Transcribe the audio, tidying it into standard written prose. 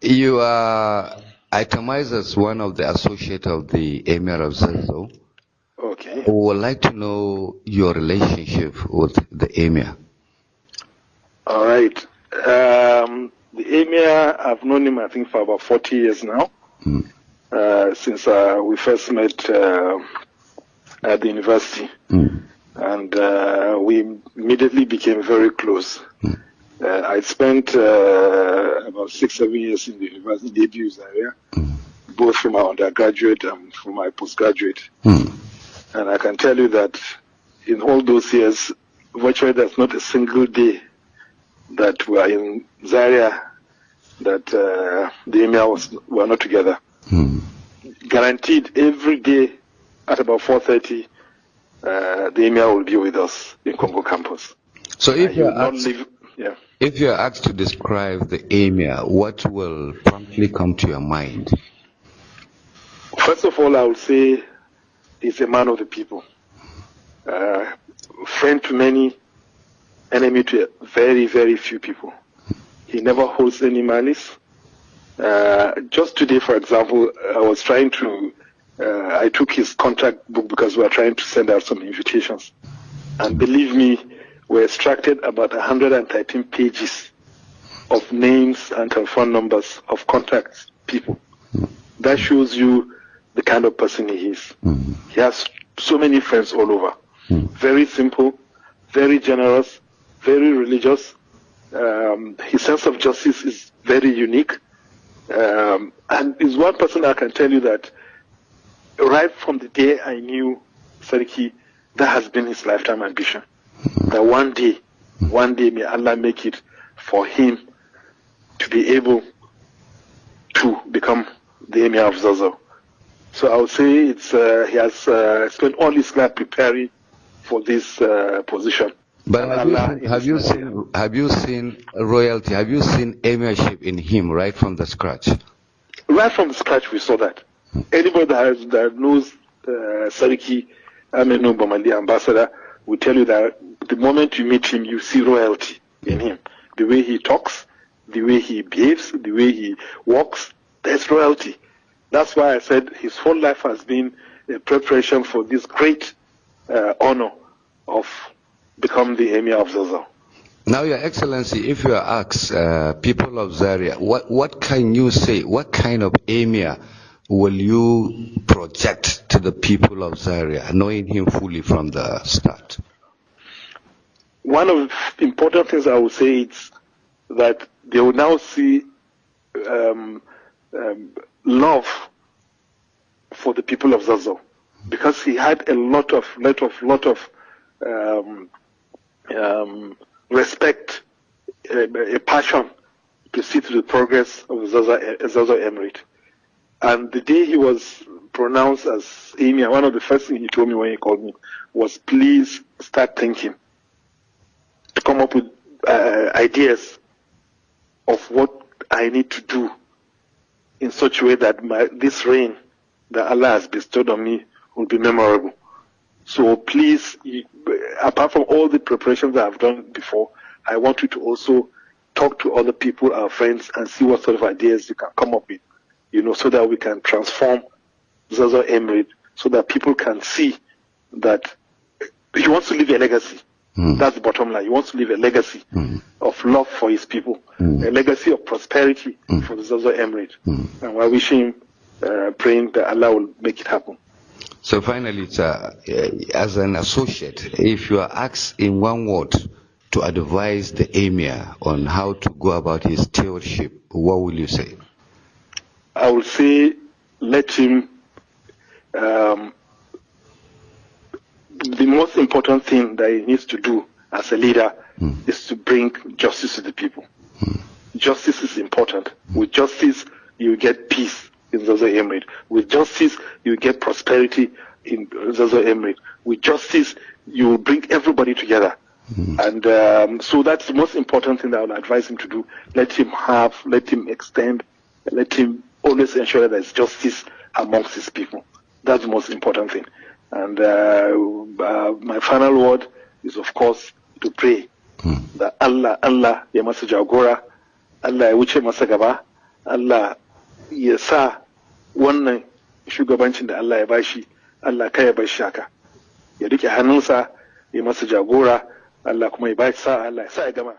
You are itemized as one of the associates of the Emir of Zazzau. Okay. I would like to know your relationship with the Emir. All right. The Emir, I've known him, I think, for about 40 years now. Since we first met at the university. And we immediately became very close. I spent about 6-7 years in the university, in the abuse area, both for my undergraduate and for my postgraduate. And I can tell you that in all those years, virtually there's not a single day that we are in Zaria that the Emir were not together. Guaranteed every day at about 4:30, the Emir will be with us in Congo campus. So if you're asked to describe the Emir, what will promptly come to your mind? First of all, I would say he's a man of the people. Friend to many, enemy to very, very few people. He never holds any malice. Just today, for example, I took his contact book because we were trying to send out some invitations. And believe me, we extracted about 113 pages of names and telephone numbers of contact people. That shows you the kind of person he is. He has so many friends all over. Very simple, very generous, very religious. His sense of justice is very unique. And is one person I can tell you that right from the day I knew Sariki, that has been his lifetime ambition. That one day may Allah make it for him to be able to become the Emir of Zazzau. So I would say he has spent all his life preparing for this position. But have you seen royalty? Have you seen emirship in him right from the scratch? Right from the scratch, we saw that. Anybody that knows Sariki Ahmed Bamali, ambassador, will tell you that the moment you meet him, you see royalty in him. The way he talks, the way he behaves, the way he walks, there's royalty. That's why I said his whole life has been a preparation for this great honor of become the Emir of Zazzau. Now, Your Excellency, if you are asked, people of Zaria, what can you say? What kind of Emir will you project to the people of Zaria, knowing him fully from the start? One of the important things I would say is that they will now see love for the people of Zazzau, because he had a lot of respect, a passion to see to the progress of Zazzau Emirate. And the day he was pronounced as Emir, one of the first things he told me when he called me was, please start thinking to come up with ideas of what I need to do in such a way that this reign that Allah has bestowed on me will be memorable. So please, apart from all the preparations that I've done before, I want you to also talk to other people, our friends, and see what sort of ideas you can come up with, so that we can transform Zazzau Emirate, so that people can see that he wants to leave a legacy. That's the bottom line. He wants to leave a legacy of love for his people, a legacy of prosperity for the Zazzau Emirate. And we're wishing, praying that Allah will make it happen. So finally, as an associate, if you are asked in one word to advise the Emir on how to go about his stewardship, what will you say? I will say, let him, the most important thing that he needs to do as a leader is to bring justice to the people. Justice is important. With justice, you get peace in Zazzau Emirate. With justice, you get prosperity in Zazzau Emirate. With justice, you will bring everybody together. And so that's the most important thing that I would advise him to do. Let him extend, let him always ensure that there's justice amongst his people. That's the most important thing. And my final word is, of course, to pray that Allah ya masa jagora, Allah ya wuce masa gaba, Allah ya sa wannan shugabancin da Allah ya bashi, Allah kai ya bar shaka, ya rike hannunsa ya masa jagora, Allah kuma ya bashi sa, Allah ya sa ya gama.